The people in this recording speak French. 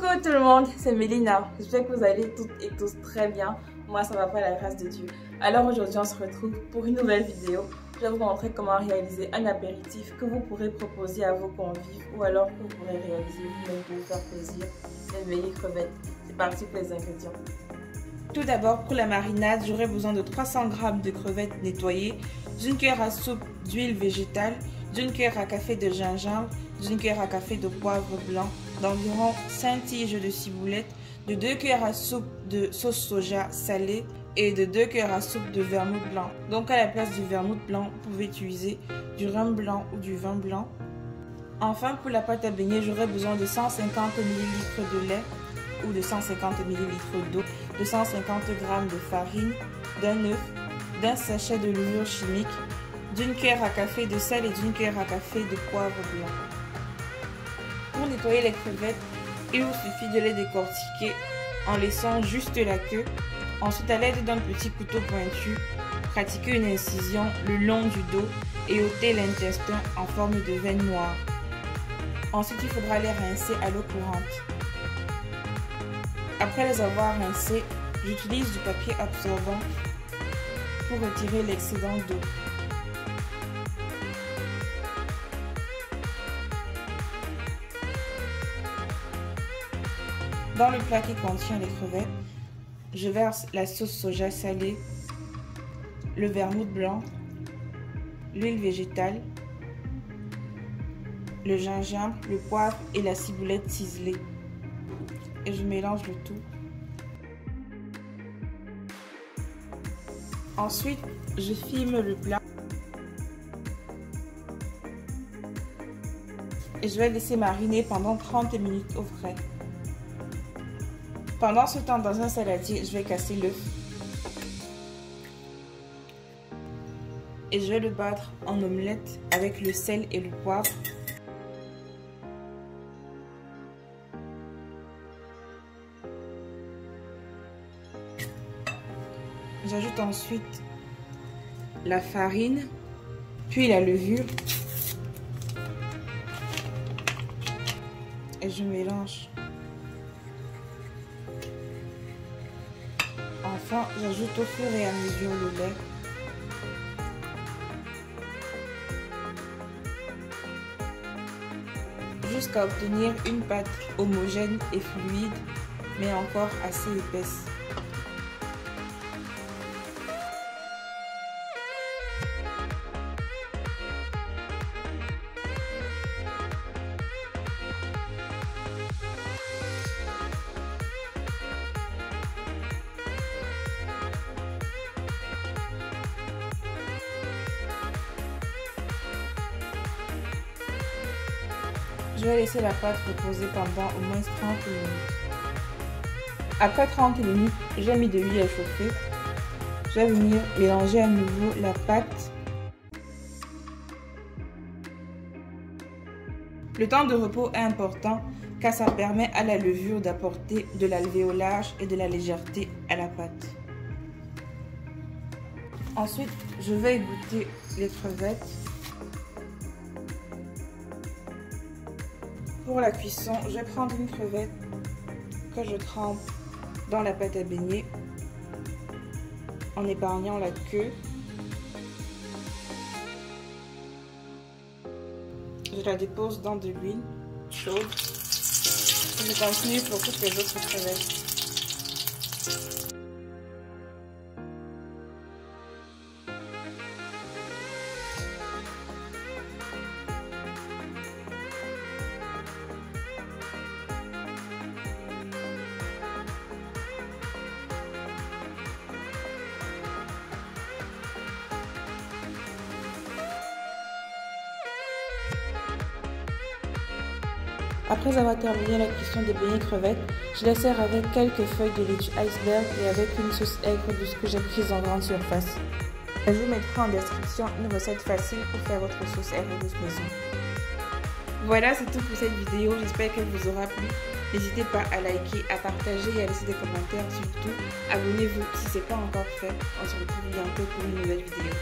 Coucou tout le monde, c'est Mélina. J'espère que vous allez toutes et tous très bien. Moi ça va pas, la grâce de Dieu. Alors aujourd'hui on se retrouve pour une nouvelle vidéo. Je vais vous montrer comment réaliser un apéritif que vous pourrez proposer à vos convives ou alors que vous pourrez réaliser vous-même pour vous faire plaisir. Les meilleures crevettes. C'est parti pour les ingrédients. Tout d'abord, pour la marinade, j'aurai besoin de 300 g de crevettes nettoyées, d'une cuillère à soupe d'huile végétale, d'une cuillère à café de gingembre, d'une cuillère à café de poivre blanc, d'environ 5 tiges de ciboulette, de 2 cuillères à soupe de sauce soja salée et de 2 cuillères à soupe de vermouth blanc. Donc à la place du vermouth blanc, vous pouvez utiliser du rhum blanc ou du vin blanc. Enfin, pour la pâte à beignet, j'aurai besoin de 150 ml de lait ou de 150 ml d'eau, de 150 g de farine, d'un œuf, d'un sachet de levure chimique, d'une cuillère à café de sel et d'une cuillère à café de poivre blanc. Pour nettoyer les crevettes, il vous suffit de les décortiquer en laissant juste la queue. Ensuite, à l'aide d'un petit couteau pointu, pratiquez une incision le long du dos et ôtez l'intestin en forme de veine noire. Ensuite, il faudra les rincer à l'eau courante. Après les avoir rincés, j'utilise du papier absorbant pour retirer l'excédent d'eau. Dans le plat qui contient les crevettes, je verse la sauce soja salée, le vermouth blanc, l'huile végétale, le gingembre, le poivre et la ciboulette ciselée. Et je mélange le tout. Ensuite, je filme le plat. Et je vais laisser mariner pendant 30 minutes au frais. Pendant ce temps, dans un saladier, je vais casser l'œuf. Et je vais le battre en omelette avec le sel et le poivre. J'ajoute ensuite la farine, puis la levure. Et je mélange. Enfin, j'ajoute au fur et à mesure le lait. Jusqu'à obtenir une pâte homogène et fluide, mais encore assez épaisse. Je vais laisser la pâte reposer pendant au moins 30 minutes. Après 30 minutes, j'ai mis de l'huile à chauffer. Je vais venir mélanger à nouveau la pâte. Le temps de repos est important car ça permet à la levure d'apporter de l'alvéolage et de la légèreté à la pâte. Ensuite, je vais égoutter les crevettes. Pour la cuisson, je vais prendre une crevette que je trempe dans la pâte à beignet en épargnant la queue. Je la dépose dans de l'huile chaude et je continue pour toutes les autres crevettes. Après avoir terminé la cuisson des beignets crevettes, je les sers avec quelques feuilles de litchi iceberg et avec une sauce aigre douce que j'ai prise en grande surface. Je vous mettrai en description une recette facile pour faire votre sauce aigre douce maison. Voilà, c'est tout pour cette vidéo. J'espère qu'elle vous aura plu. N'hésitez pas à liker, à partager et à laisser des commentaires. Surtout, abonnez-vous si ce n'est pas encore fait. On se retrouve bientôt pour une nouvelle vidéo.